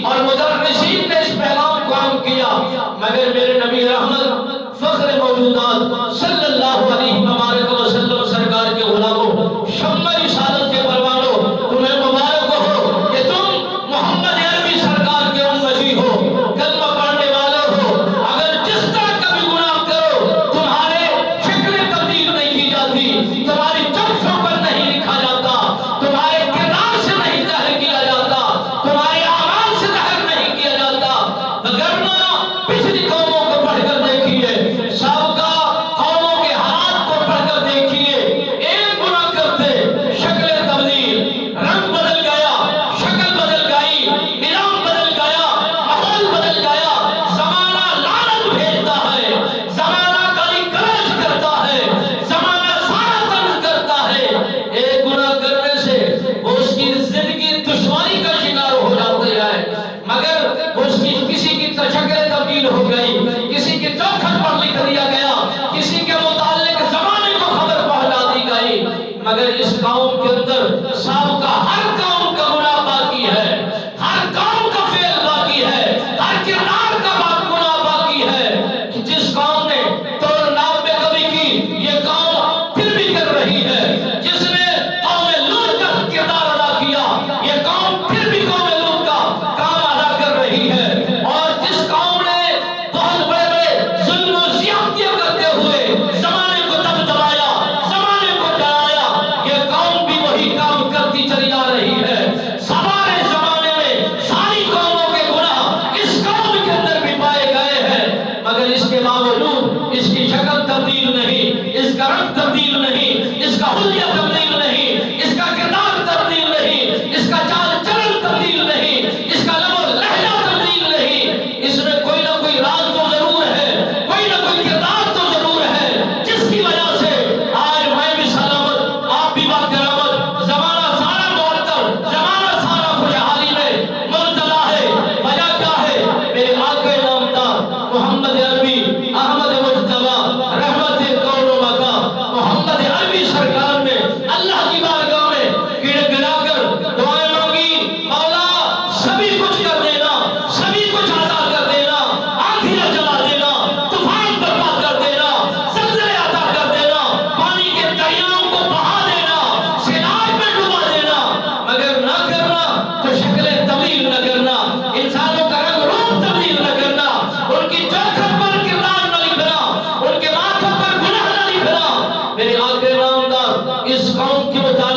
اور مدرسین نے اس پیغام کو عام کیا، مگر میرے نبی رحمت فخر موجودات صلی اللہ علیہ وآلہ وسلم سرکار کے غلاموں، شمع رسالت کے پروانوں، تمہیں مبارک ہو کہ تم محمد عربی سرکار کے امتی ہو، کلمہ پڑھنے والے ہو۔ اگر جس طرح کا بھی گناہ کرو، تمہارے شکلیں تبدیل نہیں کی جاتی، تمہاری چمچوں پر نہیں لکھا جاتا، تمہارے کردار سے نہیں ظاہر کیا جاتا، تمہارے اعمال سے ظاہر نہیں کیا جاتا۔ وگرنہ پچھلی قوموں کو پڑھ کر دیکھیے، سابقہ قوموں کے حالات کو پڑھ کر دیکھیے، ایک گناہ کرتے شکل تبدیل، رنگ بدل گیا، شکل بدل گئی، نظام بدل گیا، ماحول بدل گیا، زمانہ لعنت بھیجتا ہے، زمانہ گالی گلوچ کرتا ہے، زمانہ سارا طنز کرتا ہے۔ ایک گناہ کرنے سے وہ اس کی زندگی دشواری کا شکار ہو جاتے ہیں، مگر اس کی کسی کی شکل تبدیل ہو گئی، کسی کی چوکھٹ پر لکھ دیا گیا، کسی کے متعلق زمانے کو خبر پہنچا دی گئی، مگر اس قوم کے اندر سابقہ ہر قوم کا گناہ باقی ہے، ہر قوم کا فعل باقی ہے، ہر کردار کا گناہ باقی ہے۔ کہ جس قوم نے توڑ ناپ پہ کبھی کی، یہ قوم پھر بھی کر رہی ہے۔ جس نے قوم لوط کا کردار ادا کیا، یہ قوم پھر بھی قوم لوط کا کام ادا کر رہی ہے۔ اور جس قوم نے بہت بڑے بڑے ظلم و زیادتیاں کرتے ہوئے زمانے کو دبدبایا، زمانے کو ڈرایا، یہ قوم بھی وہی کام کرتی چلی جا رہی ہے۔ سارے زمانے میں ساری قوموں کے گناہ اس قوم کے اندر بھی پائے گئے ہیں، مگر اس کے باوجود اس کی شکل تبدیل نہیں، اس کا رنگ تبدیل نہیں، اس کا حلیہ تبدیل نہیں، اس کا کردار تبدیل نہیں، اس کا چال چلن تبدیل نہیں، اس کا لب و لہجہ تبدیل نہیں۔ اس میں کوئی نہ کوئی راز تو ضرور ہے، کوئی نہ کوئی کردار تو ضرور ہے، جس کی وجہ سے آج میں بھی سلامت، آپ بھی باکرامت، زمانہ سارا معطر، زمانہ سارا خوشحالی میں مبتلا ہے۔ وجہ کیا ہے؟ میرے آقا نامدار محمد عربی احمد مجتبی رحمت کون و مکان محمد عربی سرکار نے اللہ کی بارگاہ میں گڑ گڑا کر دعائیں مانگی، مولا سبھی کچھ کر دینا، سبھی کچھ عطا کر دینا، آندھیاں جلا دینا، طوفان برپا کر دینا، زلزلے عطا کر دینا، پانی کے دریاؤں کو بہا دینا، سیلاب میں ڈبا دینا، مگر نہ کرنا تو شکلیں تبدیل نہ کرنا، انسانوں کا رنگ روپ تبدیل نہ کرنا، ان کی چوکھٹ پر کردار نہ لکھنا، ان کے ماتھوں پر گناہ نہ لکھنا۔ میرے آقا نامدار اس قوم کے مطابق